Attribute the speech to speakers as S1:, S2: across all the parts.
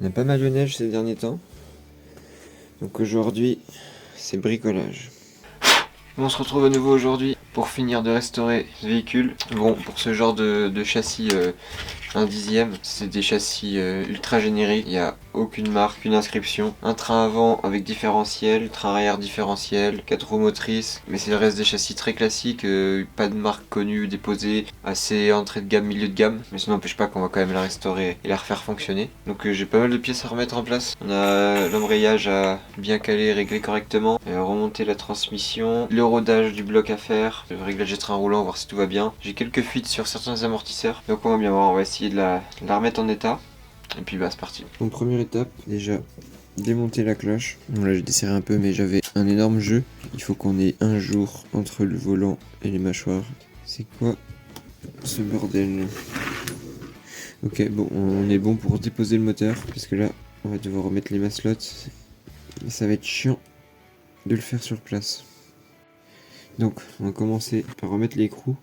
S1: On a pas mal de neige ces derniers temps. Donc aujourd'hui, c'est bricolage. On se retrouve à nouveau aujourd'hui pour finir de restaurer ce véhicule. Bon, pour ce genre de châssis 1/10, c'est des châssis ultra génériques. Il n'y a aucune marque, aucune inscription. Un train avant avec différentiel, train arrière différentiel, 4 roues motrices. Mais c'est le reste des châssis très classiques, pas de marque connue déposée, assez entrée de gamme, milieu de gamme. Mais ça n'empêche pas qu'on va quand même la restaurer et la refaire fonctionner. Donc j'ai pas mal de pièces à remettre en place. On a l'embrayage à bien caler, régler correctement, remonter la transmission, le rodage du bloc à faire, le réglage des trains roulants, voir si tout va bien. J'ai quelques fuites sur certains amortisseurs, donc on va bien voir, on va essayer de la remettre en état. Et puis bah c'est parti. Donc première étape, déjà démonter la cloche. Bon, là j'ai desserré un peu mais j'avais un énorme jeu. Il faut qu'on ait un jour entre le volant et les mâchoires. C'est quoi ce bordel? Ok, bon, on est bon pour déposer le moteur, parce que là, on va devoir remettre les maslottes. Et ça va être chiant de le faire sur place. Donc, on va commencer par remettre l'écrou.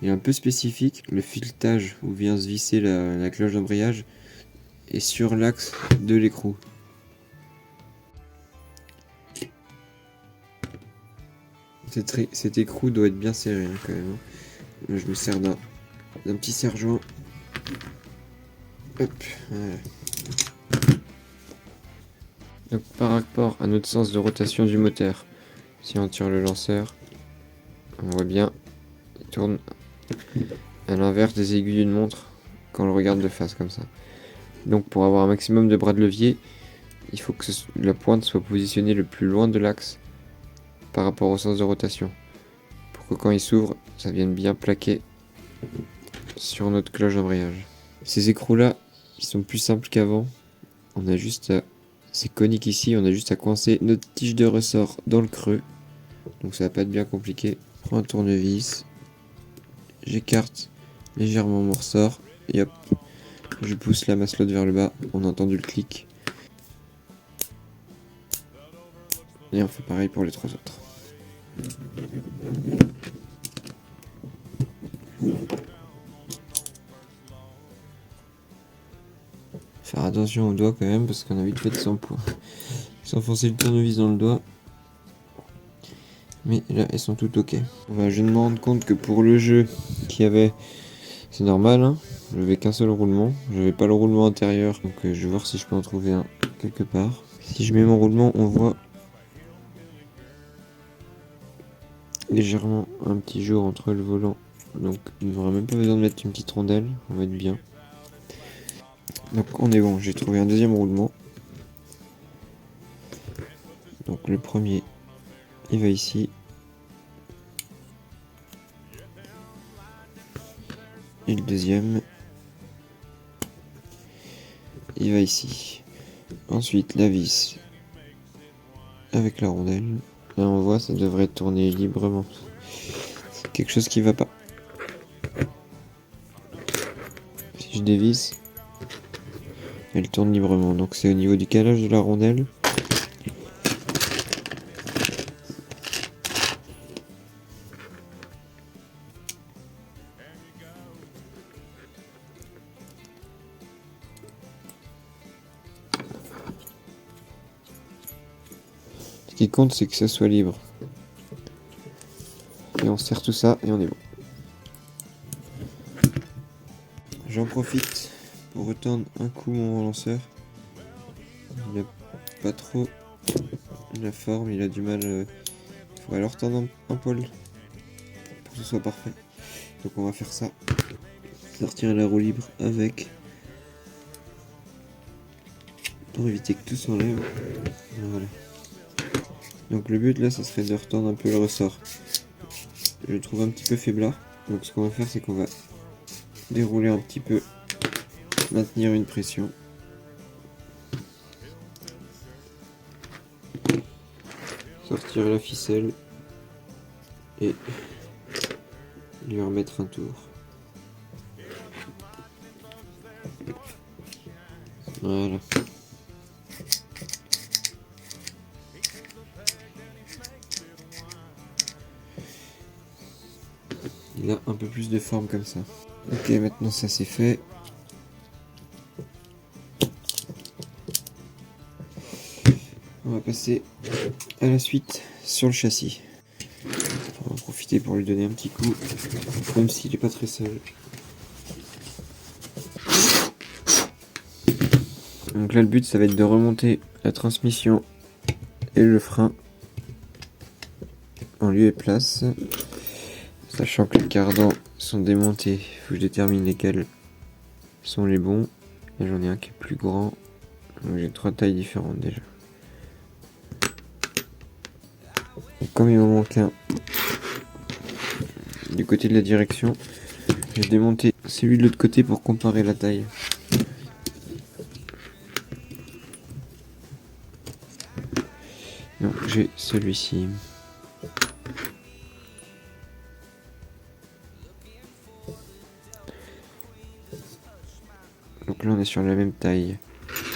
S1: Il est un peu spécifique, le filetage où vient se visser la cloche d'embrayage est sur l'axe de l'écrou. Cet écrou doit être bien serré quand même. Là, je me sers d'un petit serre-joint. Hop, voilà. Donc par rapport à notre sens de rotation du moteur, si on tire le lanceur, on voit bien, il tourne à l'inverse des aiguilles d'une montre quand on le regarde de face comme ça. Donc pour avoir un maximum de bras de levier, il faut que la pointe soit positionnée le plus loin de l'axe par rapport au sens de rotation, pour que quand il s'ouvre, ça vienne bien plaquer sur notre cloche d'embrayage. Ces écrous là, ils sont plus simples qu'avant. On a juste à, c'est conique ici, on a juste à coincer notre tige de ressort dans le creux. Donc ça va pas être bien compliqué. Je prends un tournevis, j'écarte légèrement mon ressort et hop, je pousse la masselotte vers le bas. On a entendu le clic. Et on fait pareil pour les trois autres. Faire attention aux doigts quand même parce qu'on a vite fait de s'enfoncer le tournevis dans le doigt. Mais là elles sont toutes ok. Je me rends compte que pour le jeu qu'il y avait, c'est normal, hein, j'avais qu'un seul roulement, j'avais pas le roulement intérieur, donc je vais voir si je peux en trouver un quelque part. Si je mets mon roulement, on voit légèrement un petit jour entre le volant, donc il n'y aura même pas besoin de mettre une petite rondelle, on va être bien. Donc on est bon, j'ai trouvé un deuxième roulement. Donc le premier, il va ici. Et le deuxième, il va ici. Ensuite la vis avec la rondelle. Là on voit, ça devrait tourner librement. C'est quelque chose qui va pas. Si je dévisse, elle tourne librement. Donc c'est au niveau du calage de la rondelle. Ce qui compte, c'est que ça soit libre. Et on serre tout ça et on est bon. J'en profite pour retendre un coup mon lanceur. Il n'a pas trop la forme, il a du mal. Il faudrait le retendre un poil pour que ce soit parfait. Donc on va faire ça. Sortir la roue libre avec. Pour éviter que tout s'enlève. Voilà. Donc le but là, ça serait de retendre un peu le ressort. Je le trouve un petit peu faiblard. Donc ce qu'on va faire, c'est qu'on va dérouler un petit peu, maintenir une pression. Sortir la ficelle et lui remettre un tour. Voilà. Il a un peu plus de forme comme ça. Ok, maintenant ça c'est fait. On va passer à la suite sur le châssis. On va en profiter pour lui donner un petit coup, même s'il n'est pas très seul. Donc là le but ça va être de remonter la transmission et le frein en lieu et place. Sachant que les cardans sont démontés, il faut que je détermine lesquels sont les bons. Et j'en ai un qui est plus grand, donc j'ai 3 tailles différentes déjà. Et comme il m'en manque un du côté de la direction, j'ai démonté celui de l'autre côté pour comparer la taille. Donc j'ai celui-ci. Donc là on est sur la même taille.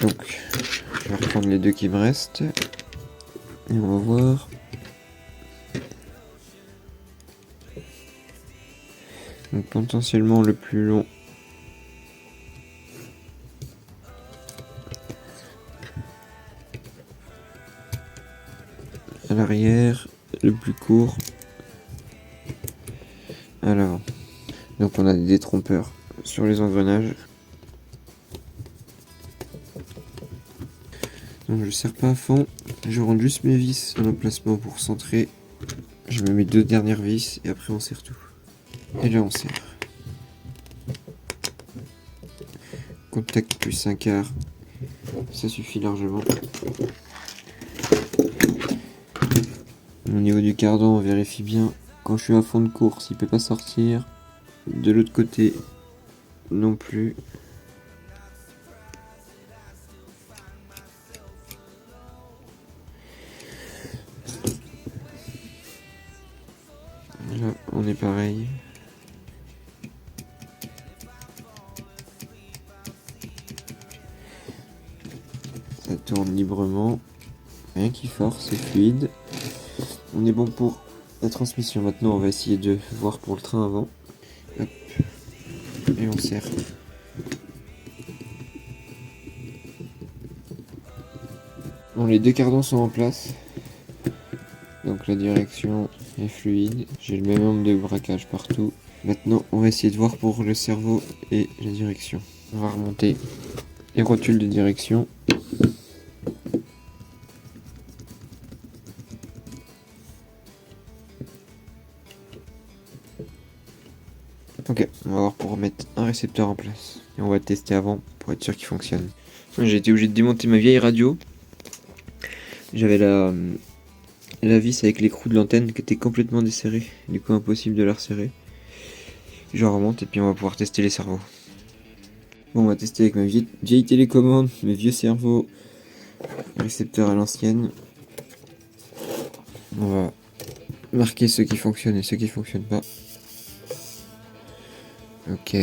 S1: Donc je vais reprendre les deux qui me restent. Et on va voir. Donc potentiellement le plus long. À l'arrière, le plus court à l'avant. Donc on a des détrompeurs sur les engrenages. Donc je serre pas à fond, je rentre juste mes vis en emplacement pour centrer. Je mets mes 2 dernières vis et après on serre tout. Et là on serre. Contact plus un quart, ça suffit largement. Au niveau du cardan, on vérifie bien quand je suis à fond de course, il peut pas sortir. De l'autre côté, non plus. Là, on est pareil. Ça tourne librement. Rien qui force, c'est fluide. On est bon pour la transmission. Maintenant, on va essayer de voir pour le train avant. Hop. Et on serre. Bon, les 2 cardans sont en place. Donc la direction est fluide. J'ai le même nombre de braquages partout. Maintenant, on va essayer de voir pour le cerveau et la direction. On va remonter les rotules de direction. Ok, on va voir pour remettre un récepteur en place. Et on va le tester avant pour être sûr qu'il fonctionne. J'ai été obligé de démonter ma vieille radio. J'avais la vis avec l'écrou de l'antenne qui était complètement desserrée. Du coup, impossible de la resserrer. Je remonte et puis on va pouvoir tester les cerveaux. Bon, on va tester avec ma vieille télécommande, mes vieux cerveaux, récepteurs à l'ancienne. On va marquer ceux qui fonctionnent et ceux qui fonctionnent pas. Ok.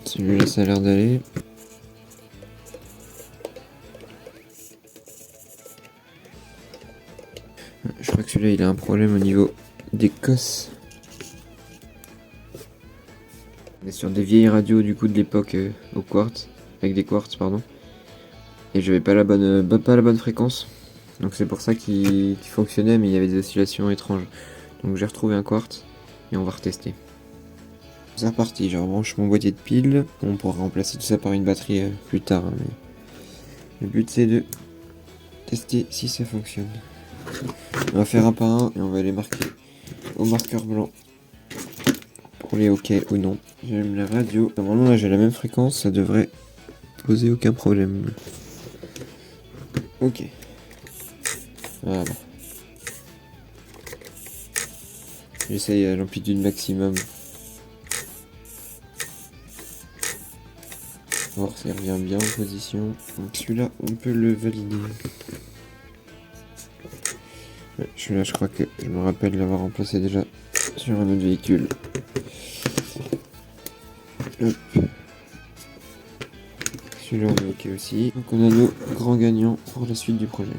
S1: Celui-là, ça a l'air d'aller. Je crois que celui-là, il a un problème au niveau des cosses. On est sur des vieilles radios du coup de l'époque au quartz, avec des quartz pardon. Et j'avais pas la bonne fréquence. Donc c'est pour ça qu'il fonctionnait mais il y avait des oscillations étranges. Donc j'ai retrouvé un quartz et on va retester. C'est reparti, je rebranche mon boîtier de piles. On pourra remplacer tout ça par une batterie plus tard. Hein, mais le but c'est de tester si ça fonctionne. On va faire un par un et on va les marquer au marqueur blanc pour les OK ou non. J'allume la radio. Normalement là j'ai la même fréquence, ça devrait poser aucun problème. Ok. Voilà. J'essaye à l'amplitude maximum. Voir s'il revient bien en position. Donc celui-là on peut le valider. Ouais, celui-là je crois que je me rappelle l'avoir remplacé déjà sur un autre véhicule. Hop. Celui-là on est ok aussi. Donc on a nos grands gagnants pour la suite du projet.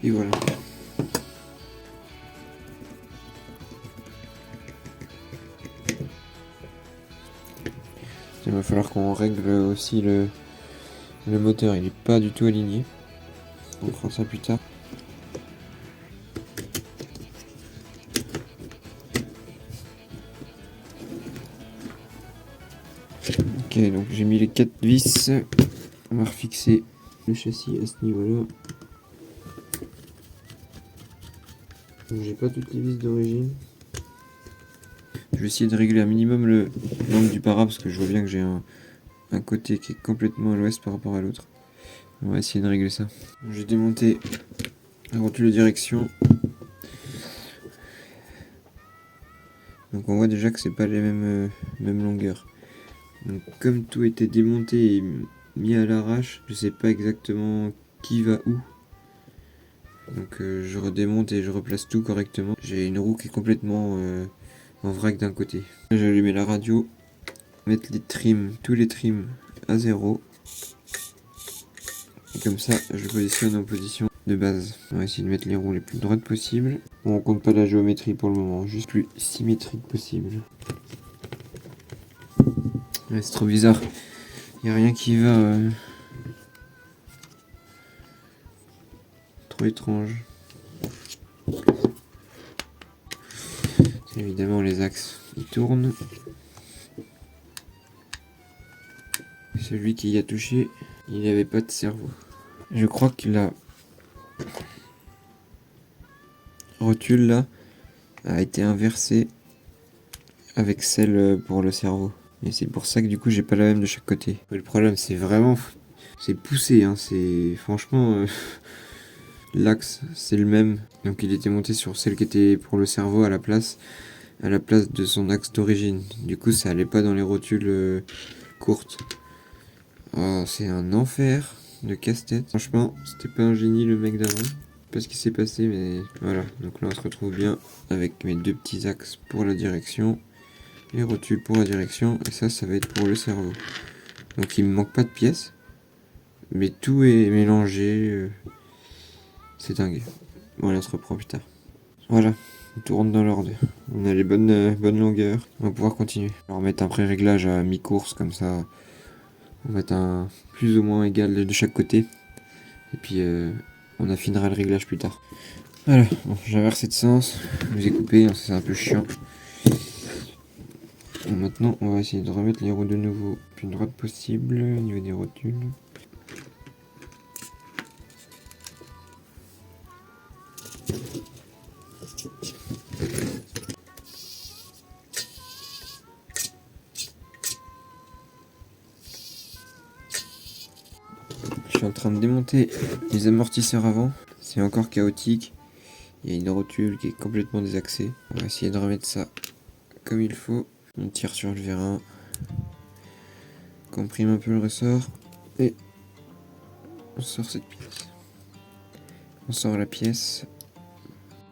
S1: Et voilà. Il va falloir qu'on règle aussi le moteur, il est pas du tout aligné. On fera ça plus tard. Ok, donc j'ai mis les 4 vis. On va refixer le châssis à ce niveau-là. J'ai pas toutes les vis d'origine. Je vais essayer de régler un minimum l'angle du para parce que je vois bien que j'ai un côté qui est complètement à l'ouest par rapport à l'autre. On va essayer de régler ça. J'ai démonté la rotule de direction. Donc on voit déjà que c'est pas les mêmes longueurs. Donc comme tout était démonté et mis à l'arrache, je sais pas exactement qui va où. Donc je redémonte et je replace tout correctement. J'ai une roue qui est complètement en vrac d'un côté. J'ai allumé la radio, mettre les trims, tous les trims à 0. Et comme ça, je positionne en position de base. On va essayer de mettre les roues les plus droites possibles. Bon, on compte pas la géométrie pour le moment, juste plus symétrique possible. Ouais, c'est trop bizarre. Il n'y a rien qui va. Trop étrange. Évidemment, les axes ils tournent. Celui qui y a touché, il n'avait pas de cerveau. Je crois que la rotule là a été inversée avec celle pour le cerveau. Et c'est pour ça que du coup j'ai pas la même de chaque côté. Le problème c'est vraiment... C'est poussé, hein, c'est... Franchement... L'axe c'est le même. Donc il était monté sur celle qui était pour le cerveau à la place de son axe d'origine. Du coup ça allait pas dans les rotules courtes. Oh, c'est un enfer de casse-tête. Franchement, c'était pas un génie le mec d'avant. Je sais pas ce qui s'est passé, mais voilà. Donc là, on se retrouve bien avec mes deux petits axes pour la direction, les rotules pour la direction, et ça va être pour le cerveau. Donc il me manque pas de pièces, mais tout est mélangé. C'est dingue. Voilà, on se reprend plus tard. Voilà, tout rentre dans l'ordre. On a les bonnes longueurs. On va pouvoir continuer. On va remettre un pré-réglage à mi-course, comme ça. On va mettre un plus ou moins égal de chaque côté. Et puis on affinera le réglage plus tard. Voilà, bon, j'ai inversé de sens. Je vous ai coupé, hein, c'est un peu chiant. Bon, maintenant on va essayer de remettre les roues de nouveau le plus droite possible au niveau des rotules. Je suis en train de démonter les amortisseurs avant. C'est encore chaotique. Il y a une rotule qui est complètement désaxée. On va essayer de remettre ça comme il faut. On tire sur le vérin. Comprime un peu le ressort. Et on sort cette pièce. On sort la pièce.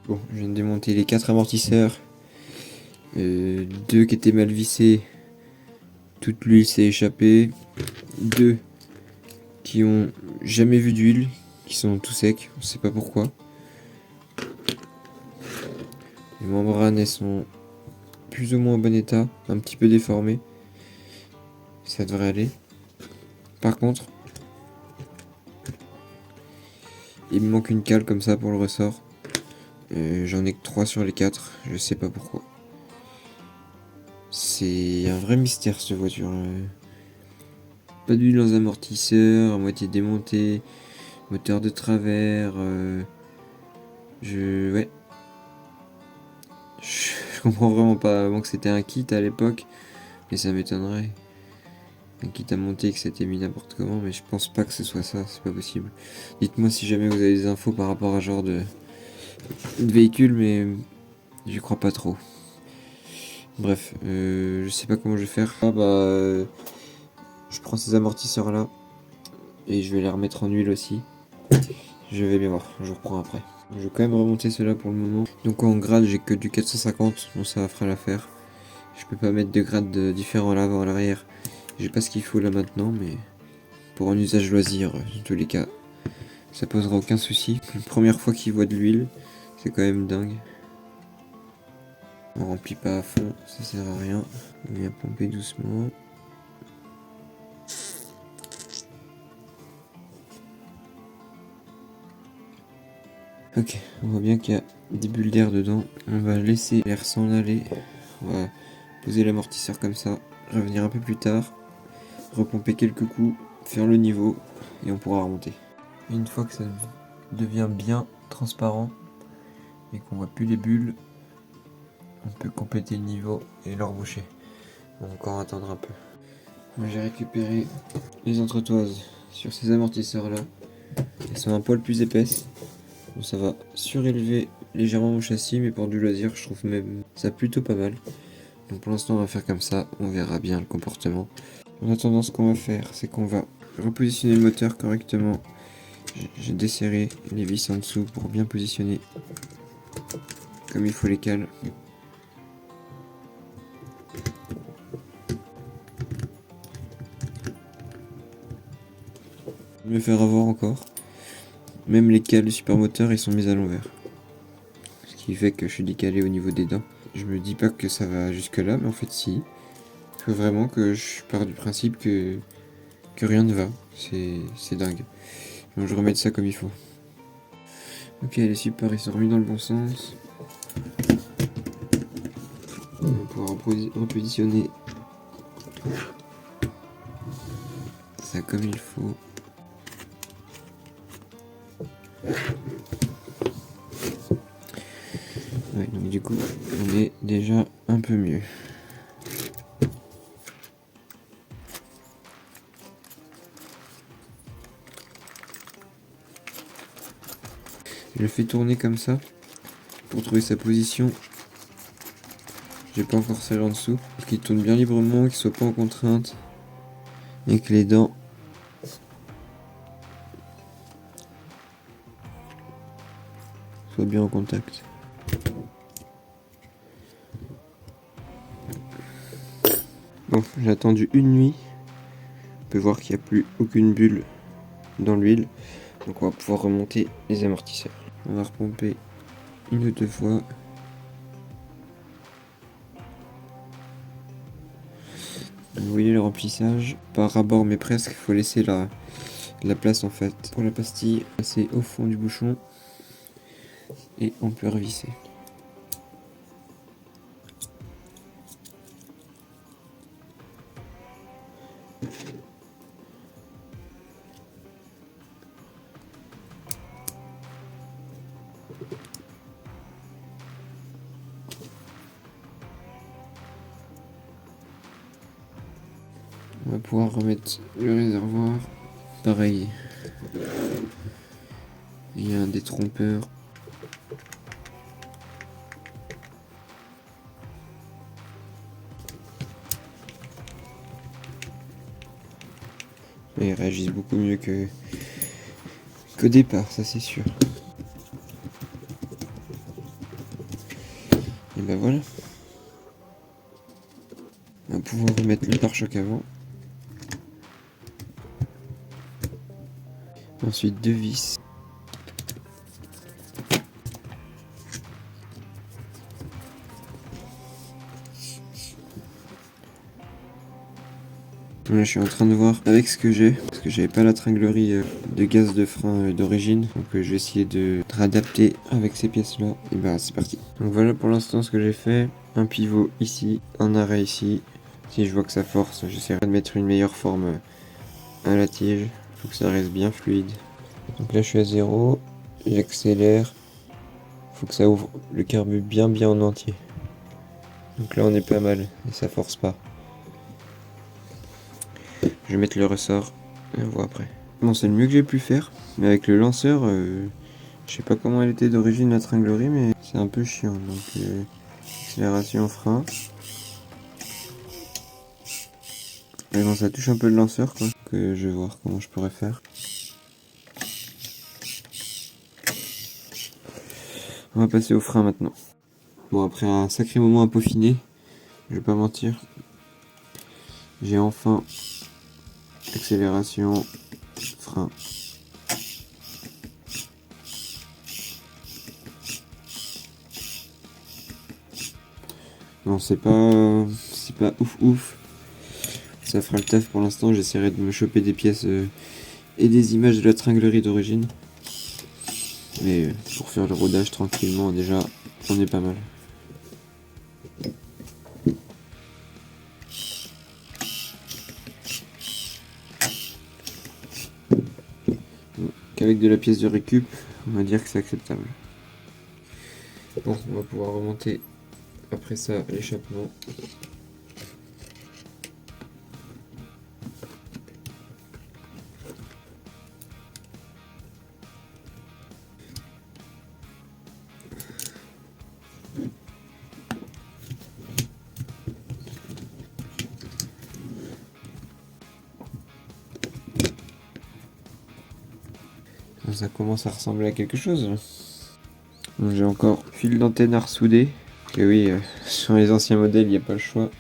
S1: Bon, je viens de démonter les 4 amortisseurs. 2 qui étaient mal vissés. Toute l'huile s'est échappée. 2 qui ont jamais vu d'huile, qui sont tout secs, on sait pas pourquoi. Les membranes elles sont plus ou moins en bon état, un petit peu déformées. Ça devrait aller. Par contre, il me manque une cale comme ça pour le ressort. J'en ai que 3 sur les 4, je sais pas pourquoi. C'est un vrai mystère cette voiture. Pas d'huile dans les amortisseurs, à moitié démonté, moteur de travers. Ouais. Je comprends vraiment pas. Avant que c'était un kit à l'époque, mais ça m'étonnerait. Un kit à monter que c'était mis n'importe comment, mais je pense pas que ce soit ça, c'est pas possible. Dites-moi si jamais vous avez des infos par rapport à ce genre de véhicule, mais j'y crois pas trop. Bref, je sais pas comment je vais faire. Je prends ces amortisseurs là et je vais les remettre en huile aussi. Je vais bien voir, je reprends après. Je vais quand même remonter cela pour le moment. Donc en grade j'ai que du 450, bon ça fera l'affaire. Je peux pas mettre de grades différents à l'avant, à l'arrière. J'ai pas ce qu'il faut là maintenant, mais pour un usage loisir, dans tous les cas, ça posera aucun souci. La première fois qu'il voit de l'huile, c'est quand même dingue. On remplit pas à fond, ça sert à rien. On vient pomper doucement. Ok, on voit bien qu'il y a des bulles d'air dedans. On va laisser l'air s'en aller. On va poser l'amortisseur comme ça, revenir un peu plus tard, repomper quelques coups, faire le niveau et on pourra remonter. Une fois que ça devient bien transparent et qu'on voit plus les bulles, on peut compléter le niveau et le reboucher. On va encore attendre un peu. Moi j'ai récupéré les entretoises sur ces amortisseurs là. Elles sont un poil plus épaisses. Donc ça va surélever légèrement mon châssis, mais pour du loisir je trouve même ça plutôt pas mal. Donc pour l'instant on va faire comme ça, on verra bien le comportement. En attendant, ce qu'on va faire, c'est qu'on va repositionner le moteur correctement. J'ai desserré les vis en dessous pour bien positionner comme il faut les cales. Me faire avoir encore. Même les cales du supermoteur ils sont mis à l'envers. Ce qui fait que je suis décalé au niveau des dents. Je me dis pas que ça va jusque là, mais en fait si. Il faut vraiment que je pars du principe que rien ne va. C'est dingue. Donc je remets ça comme il faut. Ok, les supports ils sont remis dans le bon sens. On va pouvoir repositionner ça comme il faut. Ouais, donc du coup, on est déjà un peu mieux. Je le fais tourner comme ça pour trouver sa position. J'ai pas encore celle en dessous. Pour qu'il tourne bien librement, qu'il soit pas en contrainte. Et que les dents soient bien en contact. Bon, j'ai attendu une nuit. On peut voir qu'il n'y a plus aucune bulle dans l'huile. Donc on va pouvoir remonter les amortisseurs. On va repomper une ou deux fois. Vous voyez le remplissage, pas à bord mais presque, il faut laisser la place en fait pour la pastille. C'est au fond du bouchon et on peut revisser. On va pouvoir remettre le réservoir. Pareil, il y a un détrompeur. Et ils réagissent beaucoup mieux qu'au départ, ça c'est sûr. Et ben voilà. On va pouvoir remettre le pare-choc avant. Ensuite deux vis. Là, je suis en train de voir avec ce que j'ai, parce que j'avais pas la tringlerie de gaz de frein d'origine, donc je vais essayer de réadapter avec ces pièces là. Et bah c'est parti. Donc voilà pour l'instant ce que j'ai fait. Un pivot ici, un arrêt ici. Si je vois que ça force, j'essaierai de mettre une meilleure forme à la tige. Faut que ça reste bien fluide. Donc là je suis à 0, j'accélère. Faut que ça ouvre le carbu bien en entier. Donc là on est pas mal et ça force pas. Je vais mettre le ressort et on voit après. Bon, c'est le mieux que j'ai pu faire, mais avec le lanceur, je sais pas comment elle était d'origine la tringlerie, mais c'est un peu chiant. Donc accélération, frein. Mais bon, ça touche un peu le lanceur quoi, que je vais voir comment je pourrais faire. On va passer au frein maintenant. Bon, après un sacré moment à peaufiner, je vais pas mentir, j'ai enfin accélération, frein. Non, c'est pas ouf. Ça fera le taf pour l'instant. J'essaierai de me choper des pièces et des images de la tringlerie d'origine. Mais pour faire le rodage tranquillement, déjà, on est pas mal. Qu'avec de la pièce de récup, on va dire que c'est acceptable. Bon, on va pouvoir remonter après ça l'échappement. Ça commence à ressembler à quelque chose. J'ai encore fil d'antenne à ressouder. Et oui, sur les anciens modèles, il n'y a pas le choix.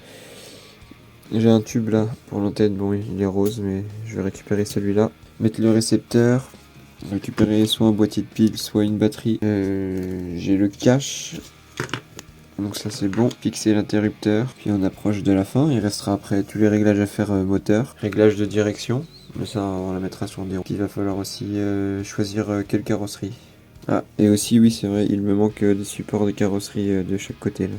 S1: J'ai un tube là pour l'antenne, bon il est rose, mais je vais récupérer celui-là. Mettre le récepteur, récupérer soit un boîtier de piles, soit une batterie. J'ai le cache, donc ça c'est bon. Fixer l'interrupteur, puis on approche de la fin. Il restera après tous les réglages à faire moteur, réglage de direction. Mais ça on la mettra sur des roues. Il va falloir aussi choisir quelle carrosserie. Ah, et aussi oui c'est vrai, il me manque des supports de carrosserie de chaque côté là.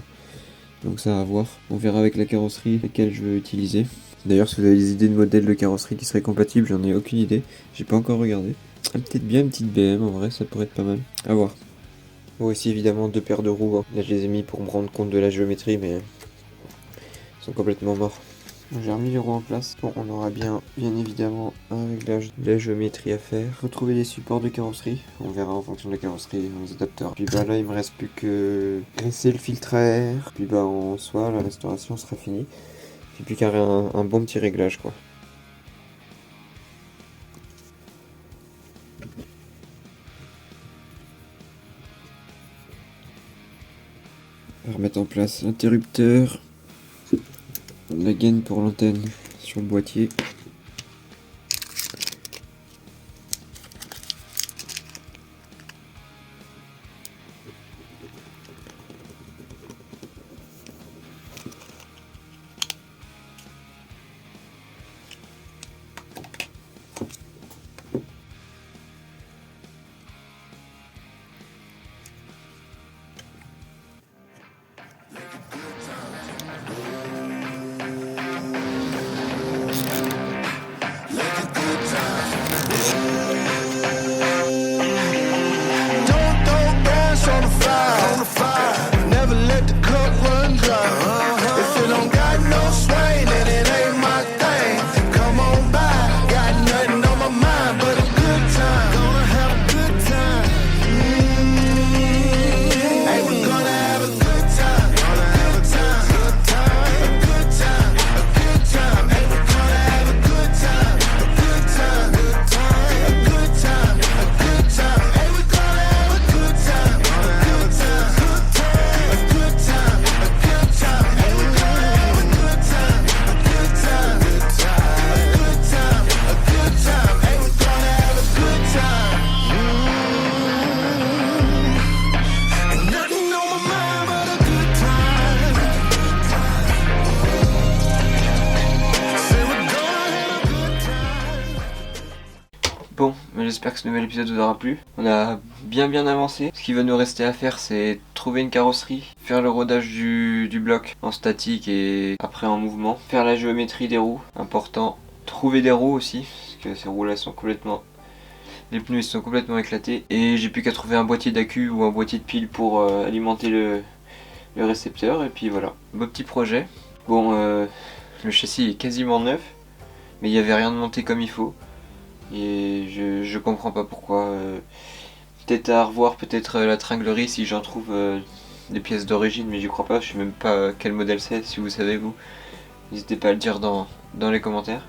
S1: Donc ça à voir. On verra avec la carrosserie laquelle je veux utiliser. D'ailleurs si vous avez des idées de modèles de carrosserie qui seraient compatibles, j'en ai aucune idée. J'ai pas encore regardé. Peut-être bien une petite BM en vrai, ça pourrait être pas mal. À voir. Bon, aussi évidemment 2 paires de roues. Hein. Là je les ai mis pour me rendre compte de la géométrie mais ils sont complètement morts. J'ai remis les roues en place. Bon, on aura bien évidemment un réglage de la géométrie à faire. Retrouver les supports de carrosserie. On verra en fonction de la carrosserie, les adapteurs. Puis bah là, il me reste plus que rincer le filtre à air. Puis bah en soi, la restauration sera finie. Puis plus qu'à un bon petit réglage quoi. On va remettre en place l'interrupteur. La gaine pour l'antenne sur le boîtier. Bon, j'espère que ce nouvel épisode vous aura plu. On a bien avancé. Ce qui va nous rester à faire, c'est trouver une carrosserie, faire le rodage du bloc en statique et après en mouvement, faire la géométrie des roues, important. Trouver des roues aussi, parce que ces roues-là sont complètement... Les pneus ils sont complètement éclatés. Et j'ai plus qu'à trouver un boîtier d'accu ou un boîtier de pile pour alimenter le récepteur. Et puis voilà, beau petit projet. Bon, le châssis est quasiment neuf, mais il n'y avait rien de monté comme il faut. Et je comprends pas pourquoi. Peut-être à revoir, peut-être la tringlerie si j'en trouve des pièces d'origine, mais j'y crois pas. Je sais même pas quel modèle c'est, si vous savez vous. N'hésitez pas à le dire dans les commentaires.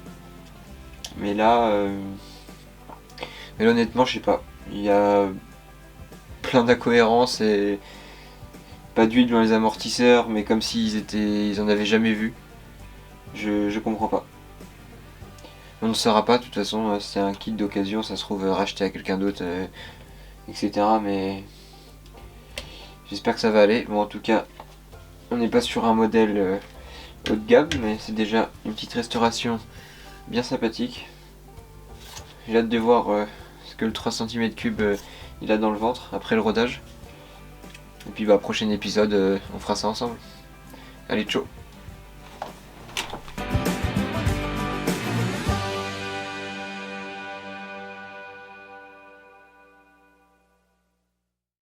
S1: Mais là, honnêtement, je sais pas. Il y a plein d'incohérences et pas d'huile dans les amortisseurs, mais comme ils en avaient jamais vu. Je comprends pas. On ne saura pas, de toute façon, c'est un kit d'occasion, ça se trouve racheté à quelqu'un d'autre, etc. Mais j'espère que ça va aller. Bon, en tout cas, On n'est pas sur un modèle haut de gamme, mais c'est déjà une petite restauration bien sympathique. J'ai hâte de voir ce que le 3 cm3 il a dans le ventre après le rodage. Et puis prochain épisode, on fera ça ensemble. Allez, ciao!